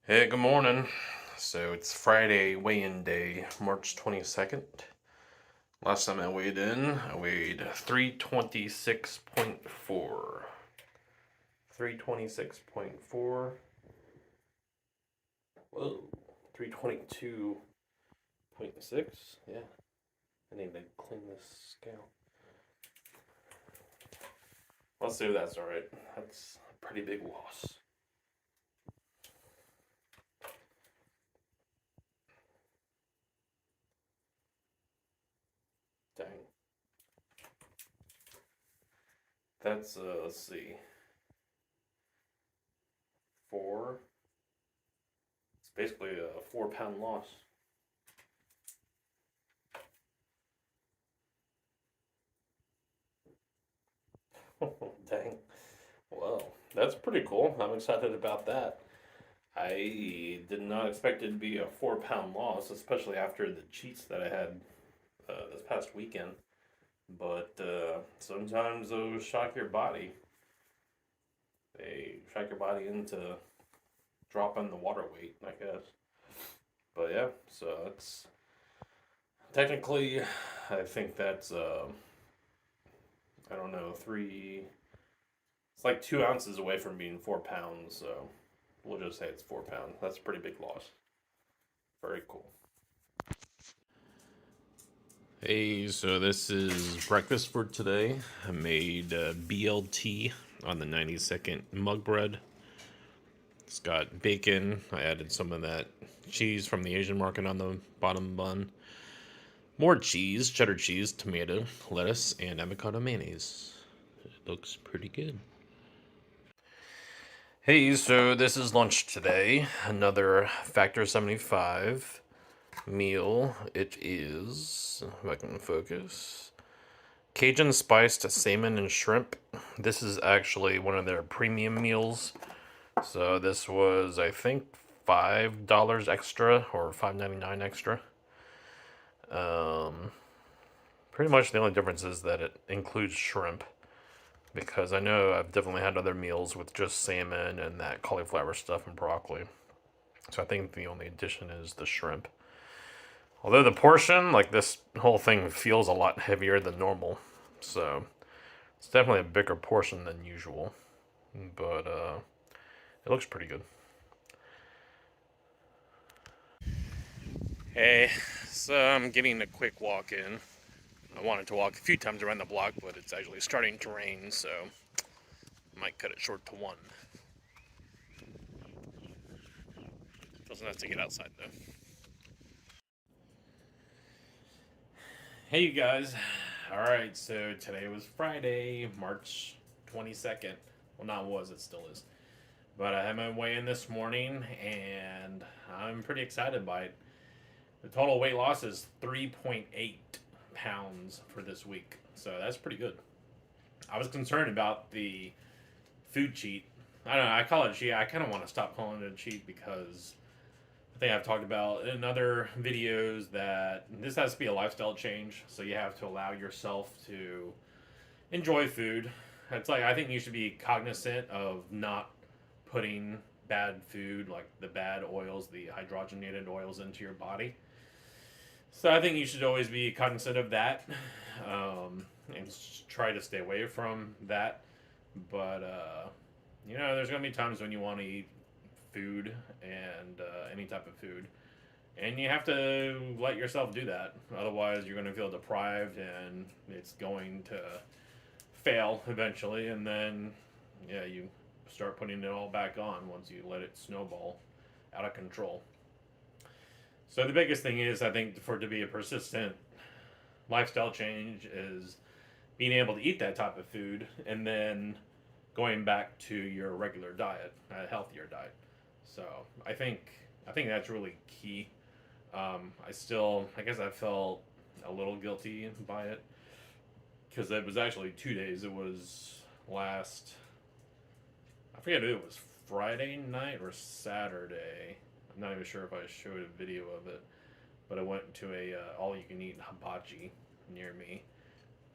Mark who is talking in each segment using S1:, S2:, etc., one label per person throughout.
S1: Hey, good morning. So it's Friday weigh-in day, March 22nd. Last time I weighed in, I weighed 326.4. 326.4. Whoa. 322.6. Yeah. I need to clean this scale. Let's see if that's alright. That's a pretty big loss. Dang. That's, let's see. 4. It's basically a 4-pound loss. Dang. Well, that's pretty cool. I'm excited about that. I did not expect it to be a 4-pound loss, especially after the cheats that I had this past weekend. But sometimes those shock your body. They shock your body into dropping the water weight, I guess. But yeah, so it's technically, I think that's, I don't know, it's like 2 ounces away from being 4 pounds. So we'll just say it's 4 pounds. That's a pretty big loss. Very cool. Hey, so this is breakfast for today. I made BLT on the 90-second mug bread. It's got bacon. I added some of that cheese from the Asian market on the bottom bun. More cheese, cheddar cheese, tomato, lettuce, and avocado mayonnaise. It looks pretty good. Hey, so this is lunch today. Another Factor 75 meal. It is, if I can focus, Cajun spiced salmon and shrimp. This is actually one of their premium meals. So this was, I think, $5 extra or $5.99 extra. Um, Pretty much the only difference is that it includes shrimp. Because I know I've definitely had other meals with just salmon and that cauliflower stuff and broccoli. So I think the only addition is the shrimp. Although the portion, like this whole thing, feels a lot heavier than normal. So it's definitely a bigger portion than usual. But it looks pretty good. Hey, so I'm getting a quick walk in. I wanted to walk a few times around the block, but it's actually starting to rain, so I might cut it short to one. Feels nice to get outside though. Hey, you guys. Alright, so today was Friday, March 22nd. Well, not was, it still is. But I had my weigh in this morning, and I'm pretty excited by it. The total weight loss is 3.8 pounds for this week, so that's pretty good. I was concerned about the food cheat. I don't know, I call it a cheat. I kind of want to stop calling it a cheat because I think I've talked about in other videos that this has to be a lifestyle change. So you have to allow yourself to enjoy food. It's like I think you should be cognizant of not putting bad food, like the bad oils, the hydrogenated oils, into your body. So I think you should always be cognizant of that, and try to stay away from that. But there's gonna be times when you want to eat food and any type of food, and you have to let yourself do that. Otherwise, you're gonna feel deprived, and it's going to fail eventually. And then, yeah, you start putting it all back on once you let it snowball out of control. So the biggest thing is, I think, for it to be a persistent lifestyle change is being able to eat that type of food and then going back to your regular diet, a healthier diet. So I think that's really key. I guess I felt a little guilty by it because it was actually 2 days. It was last, I forget if it was Friday night or Saturday. I'm not even sure if I showed a video of it, but I went to a all-you-can-eat hibachi near me.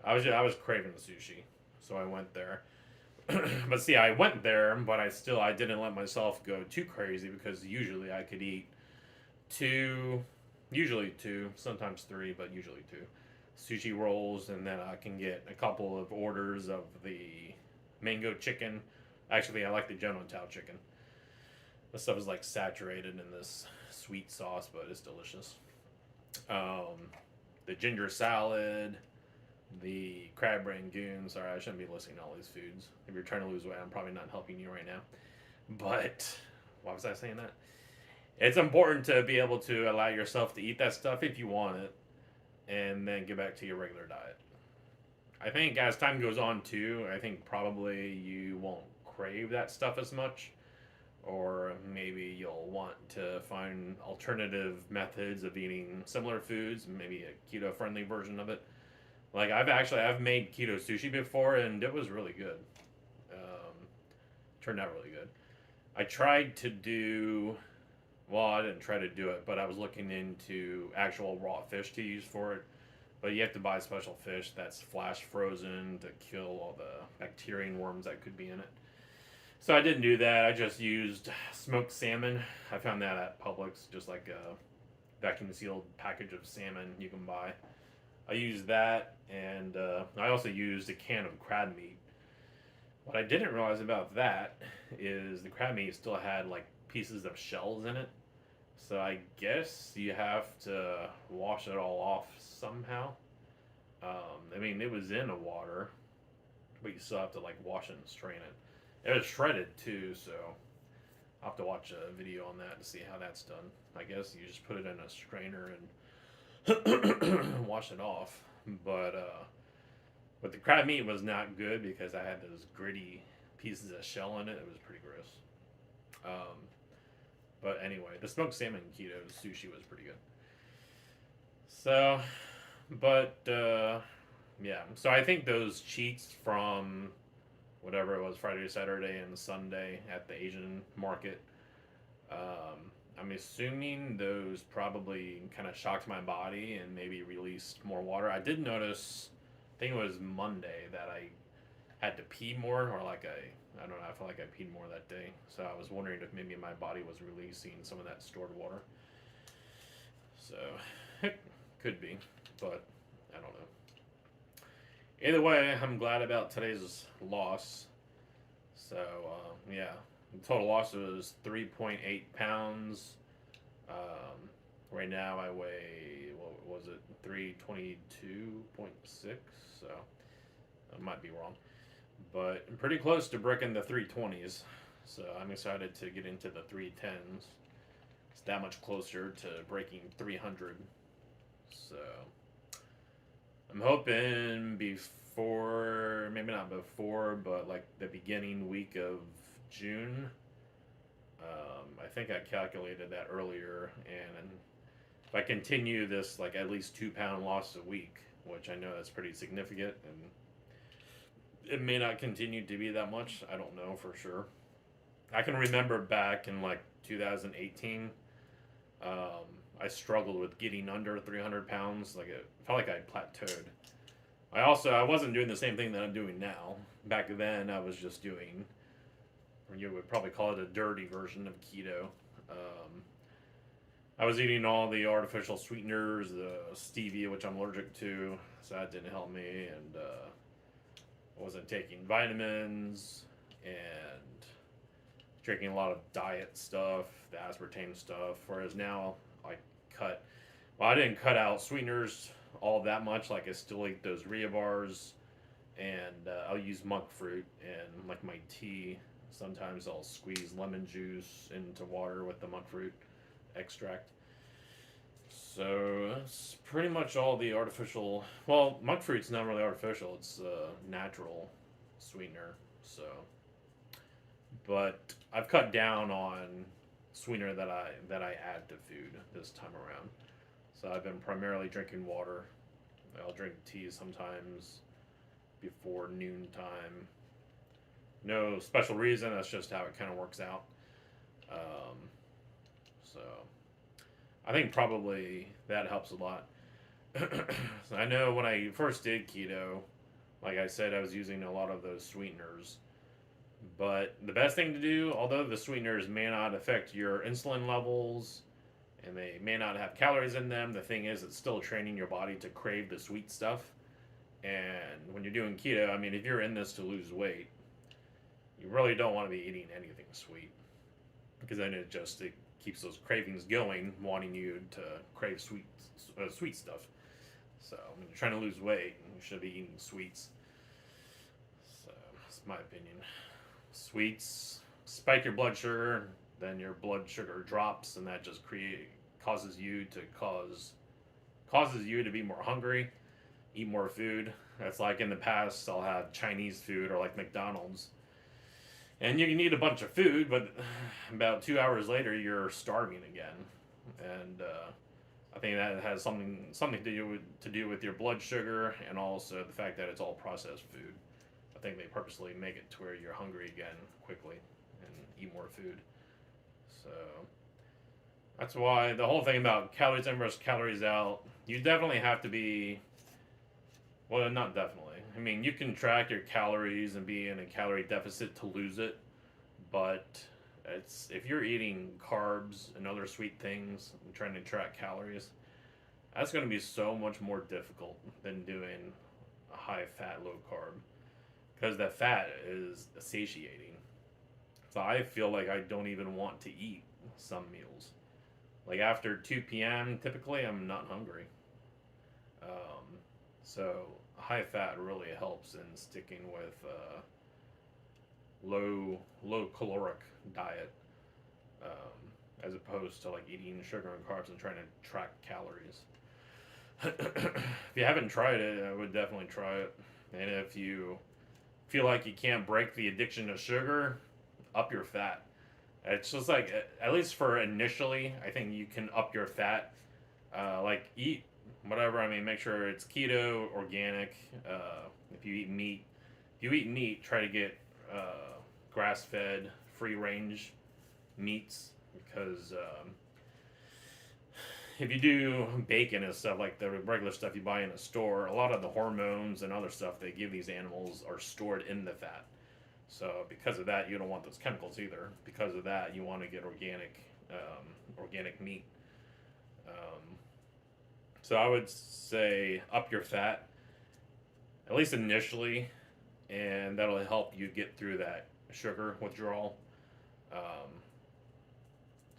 S1: I was craving the sushi, so I went there. But see, I went there, but I didn't let myself go too crazy because usually I could eat two, usually two, sometimes three, but usually two sushi rolls, and then I can get a couple of orders of the mango chicken. Actually, I like the Jonatao chicken. This stuff is like saturated in this sweet sauce, but it's delicious. Um, the ginger salad, the crab rangoon. Sorry, I shouldn't be listing all these foods. If you're trying to lose weight, I'm probably not helping you right now. But why was I saying that? It's important to be able to allow yourself to eat that stuff if you want it, and then get back to your regular diet. I think as time goes on too, I think probably you won't crave that stuff as much, or maybe you'll want to find alternative methods of eating similar foods, maybe a keto friendly version of it. Like I've made keto sushi before, and it was really good. Turned out really good. I tried to do well. I didn't try to do it, but I was looking into actual raw fish to use for it. But you have to buy special fish that's flash frozen to kill all the bacteria and worms that could be in it. So I didn't do that. I just used smoked salmon. I found that at Publix, just like a vacuum sealed package of salmon you can buy. I used that, and I also used a can of crab meat. What I didn't realize about that is the crab meat still had like pieces of shells in it. So I guess you have to wash it all off somehow. I mean, it was in the water, but you still have to like wash it and strain it. It was shredded too, so I'll have to watch a video on that to see how that's done. I guess you just put it in a strainer and wash it off. But but the crab meat was not good because I had those gritty pieces of shell in it. It was pretty gross. Um, but anyway, the smoked salmon keto sushi was pretty good. So, but yeah. So I think those cheats from whatever it was, Friday, Saturday, and Sunday at the Asian market. I'm assuming those probably kind of shocked my body and maybe released more water. I did notice, I think it was Monday, that I had to pee more, or like I don't know, I felt like I peed more that day. So I was wondering if maybe my body was releasing some of that stored water. So it could be, but I don't know. Either way, I'm glad about today's loss. So yeah, the total loss was 3.8 pounds. Right now I weigh, what was it, 322.6. So I might be wrong, but I'm pretty close to breaking the 320s. So I'm excited to get into the 310s. It's that much closer to breaking 300. So I'm hoping before, maybe not before, but like the beginning week of June. I think I calculated that earlier, and if I continue this, like at least 2 pound loss a week, which I know that's pretty significant, and it may not continue to be that much. I don't know for sure. I can remember back in like 2018, I struggled with getting under 300 pounds. Like it felt like I plateaued. I wasn't doing the same thing that I'm doing now. Back then, I was just doing, or you would probably call it a dirty version of keto. I was eating all the artificial sweeteners, the stevia, which I'm allergic to, so that didn't help me, and I wasn't taking vitamins and drinking a lot of diet stuff, the aspartame stuff. Whereas now I cut, well, I didn't cut out sweeteners all that much. Like I still eat those Rhea bars, and I'll use monk fruit and like my tea. Sometimes I'll squeeze lemon juice into water with the monk fruit extract. So that's pretty much all the artificial. Well, monk fruit's not really artificial; it's a natural sweetener. So, but I've cut down on sweetener that I add to food this time around. So I've been primarily drinking water. I'll drink tea sometimes before noontime. No special reason. That's just how it kind of works out. Um, so I think probably that helps a lot. So I know when I first did keto, like I said, I was using a lot of those sweeteners, But the best thing to do, although the sweeteners may not affect your insulin levels and they may not have calories in them, the thing is, it's still training your body to crave the sweet stuff. And when you're doing keto, I mean, if you're in this to lose weight, you really don't want to be eating anything sweet because then it keeps those cravings going, wanting you to crave sweet stuff. So when you're trying to lose weight, you should be eating sweets. So that's my opinion. Sweets spike your blood sugar, then your blood sugar drops, and that just causes you to causes you to be more hungry, eat more food. That's like in the past, I'll have Chinese food or like McDonald's, and you can eat a bunch of food, but about 2 hours later, you're starving again, and I think that has something to do with your blood sugar and also the fact that it's all processed food. I think they purposely make it to where you're hungry again quickly and eat more food. So that's why the whole thing about calories in versus calories out, you definitely have to be, well, not definitely. I mean, you can track your calories and be in a calorie deficit to lose it, but it's if you're eating carbs and other sweet things and trying to track calories, that's going to be so much more difficult than doing a high fat, low carb because that fat is satiating. So I feel like I don't even want to eat some meals. Like after 2 p.m., typically I'm not hungry. So high fat really helps in sticking with low caloric diet, as opposed to like eating sugar and carbs and trying to track calories. If you haven't tried it, I would definitely try it. And if you feel like you can't break the addiction to sugar, up your fat. It's just like, at least for initially, I think you can up your fat. Like eat whatever. I mean, make sure it's keto, organic. If you eat meat, try to get grass-fed, free-range meats because if you do bacon and stuff like the regular stuff you buy in a store, a lot of the hormones and other stuff they give these animals are stored in the fat. So because of that, you don't want those chemicals either. Because of that, you want to get organic meat. Um, so I would say up your fat, at least initially, and that'll help you get through that sugar withdrawal. Um,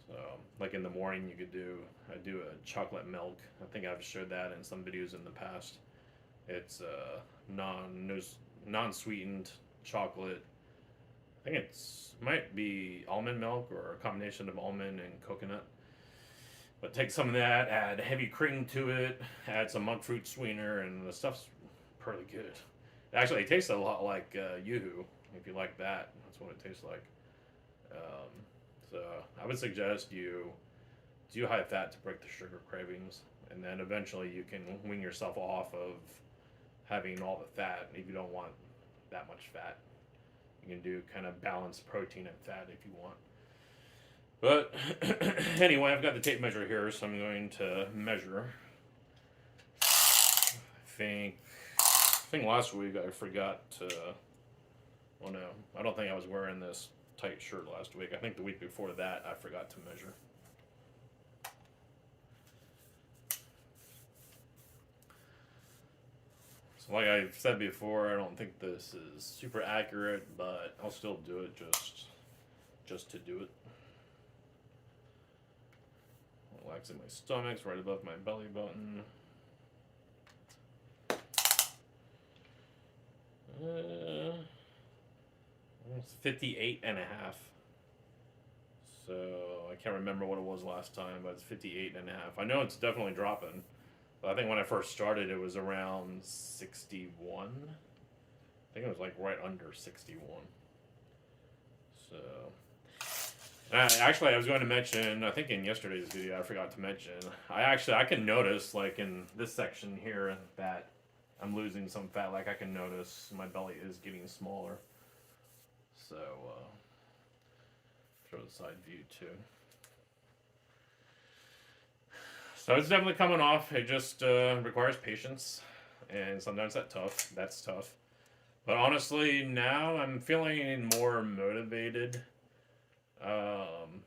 S1: so like in the morning, I do a chocolate milk. I think I've showed that in some videos in the past. It's non sweetened chocolate. I think it's might be almond milk or a combination of almond and coconut. But take some of that, add heavy cream to it, add some monk fruit sweetener, and the stuff's pretty good. Actually, it tastes a lot like Yoo-hoo, if you like that. That's what it tastes like. Um, so I would suggest you do high fat to break the sugar cravings, and then eventually you can wean yourself off of having all the fat if you don't want that much fat. You can do kind of balanced protein and fat if you want. But anyway, I've got the tape measure here, so I'm going to measure. I think last week I forgot to. Oh no, I don't think I was wearing this tight shirt last week. I think the week before that I forgot to measure. So like I've said before, I don't think this is super accurate, but I'll still do it just to do it. Relaxing my stomach's right above my belly button. It's 58 and a half. So I can't remember what it was last time, but it's 58 and a half. I know it's definitely dropping. But I think when I first started, it was around 61. I think it was like right under 61. So, actually, I was going to mention, I think in yesterday's video, I forgot to mention, I can notice, like in this section here, that I'm losing some fat. Like I can notice my belly is getting smaller. So, show the side view too. So it's definitely coming off. It just requires patience, and sometimes that's tough. But honestly, now I'm feeling um,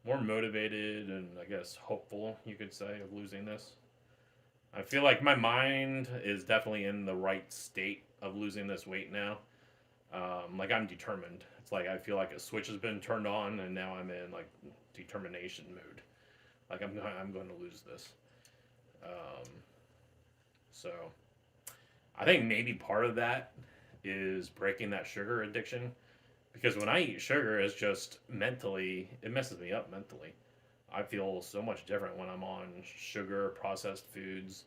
S1: more motivated, and I guess hopeful, you could say, of losing this. I feel like my mind is definitely in the right state of losing this weight now. Like I'm determined. It's like I feel like a switch has been turned on, and now I'm in like determination mood. Like I'm going to lose this. Um, so I think maybe part of that is breaking that sugar addiction, because when I eat sugar, it's just mentally it messes me up mentally. I feel so much different when I'm on sugar processed foods.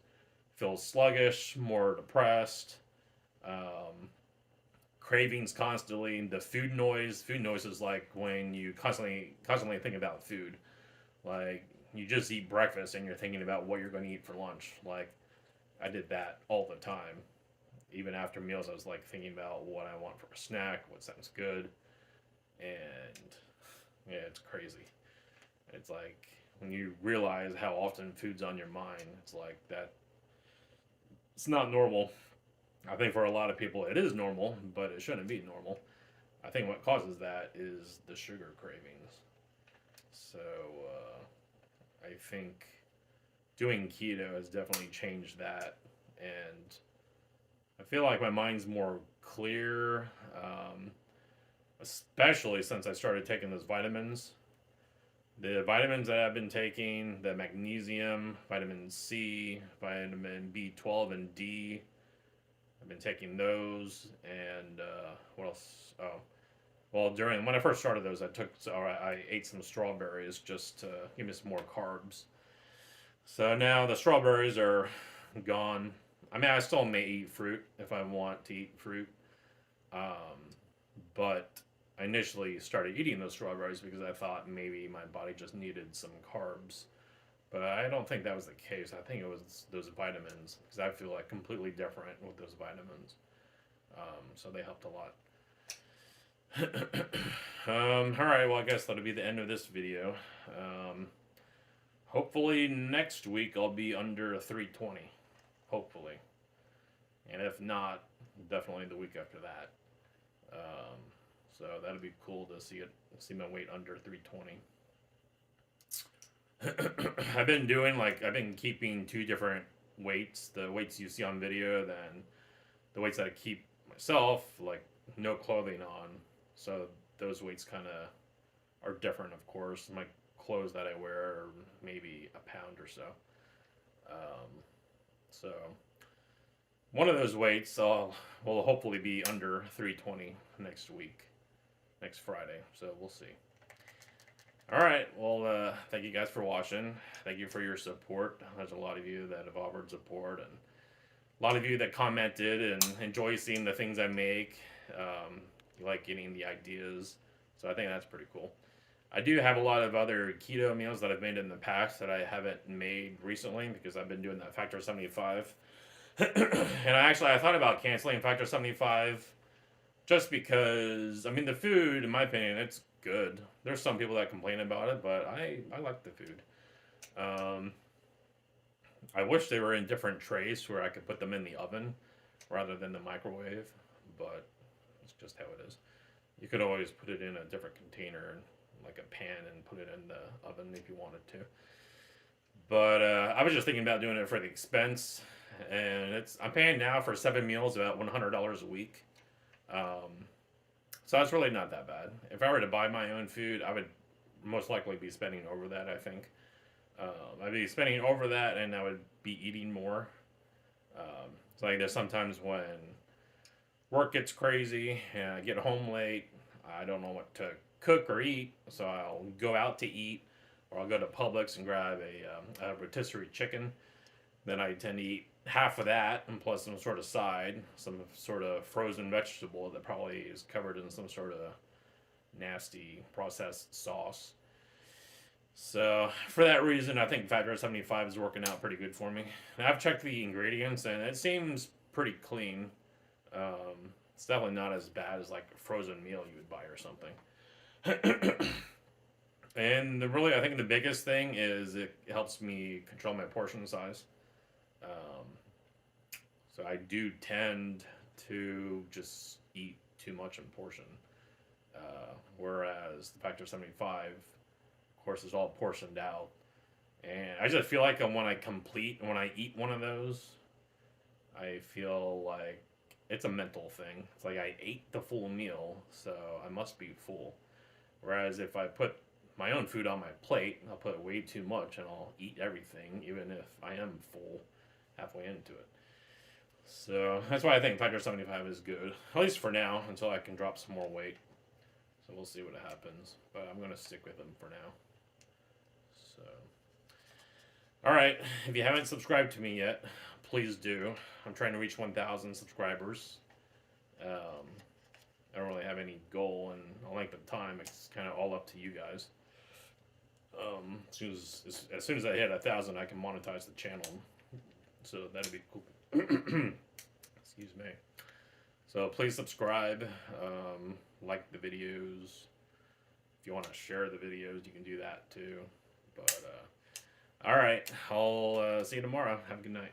S1: Feel sluggish, more depressed. Um, Cravings constantly. The food noise. Food noise is like when you constantly think about food. Like you just eat breakfast and you're thinking about what you're going to eat for lunch. Like I did that all the time. Even after meals, I was like thinking about what I want for a snack, what sounds good, and yeah, it's crazy. It's like when you realize how often food's on your mind, it's like that. It's not normal. I think for a lot of people it is normal, but it shouldn't be normal. I think what causes that is the sugar cravings. So I think doing keto has definitely changed that, and I feel like my mind's more clear, especially since I started taking those vitamins. The vitamins that I've been taking, the magnesium, vitamin C, vitamin B12 and D, I've been taking those, and what else? Oh, well, during when I first started those, I ate some strawberries just to give me some more carbs. So now the strawberries are gone. I mean, I still may eat fruit if I want to eat fruit, um, but I initially started eating those strawberries because I thought maybe my body just needed some carbs. But I don't think that was the case. I think it was those vitamins because I feel like completely different with those vitamins. So they helped a lot. All right, well, I guess that'll be the end of this video. Hopefully, next week I'll be under 320. Hopefully. And if not, definitely the week after that. Um, so that'll be cool to see my weight under 320. I've been keeping two different weights. The weights you see on video, then the weights that I keep myself, like no clothing on. So those weights kind of are different, of course. My clothes that I wear are maybe a pound or so. Um, so one of those weights will hopefully be under 320 next week, next Friday. So we'll see. All right. Well, thank you guys for watching. Thank you for your support. There's a lot of you that have offered support, and a lot of you that commented and enjoy seeing the things I make. You like getting the ideas. So I think that's pretty cool. I do have a lot of other keto meals that I've made in the past that I haven't made recently because I've been doing that Factor 75. And I thought about canceling Factor 75 just because, I mean, the food, in my opinion, it's good. There's some people that complain about it, but I like the food. Um, I wish they were in different trays where I could put them in the oven rather than the microwave, but it's just how it is. You could always put it in a different container, like a pan, and put it in the oven if you wanted to. But I was just thinking about doing it for the expense, and I'm paying now for 7 meals about $100 a week. Um, so it's really not that bad. If I were to buy my own food, I would most likely be spending over that. I think I'd be spending over that, and I would be eating more. It's like there's sometimes when work gets crazy and I get home late, I don't know what to cook or eat, so I'll go out to eat, or I'll go to Publix and grab a rotisserie chicken. Then I tend to eat half of that, and plus some sort of side, some sort of frozen vegetable that probably is covered in some sort of nasty processed sauce. So for that reason, I think Factor 75 is working out pretty good for me. And I've checked the ingredients, and it seems pretty clean. It's definitely not as bad as like a frozen meal you would buy or something. And I think the biggest thing is it helps me control my portion size. So I do tend to just eat too much in portion. Whereas the Factor 75, of course, is all portioned out. And I just feel like when I eat one of those, I feel like it's a mental thing. It's like I ate the full meal, so I must be full. Whereas if I put my own food on my plate, I'll put way too much and I'll eat everything, even if I am full halfway into it. So that's why I think Factor 75 is good, at least for now, until I can drop some more weight. So we'll see what happens, but I'm going to stick with them for now. So, all right, if you haven't subscribed to me yet, please do. I'm trying to reach 1,000 subscribers. I don't really have any goal and length of time. It's kind of all up to you guys. As soon as I hit 1,000, I can monetize the channel. So that'd be cool. Excuse me. So please subscribe, like the videos. If you want to share the videos, you can do that too. But all right, I'll see you tomorrow. Have a good night.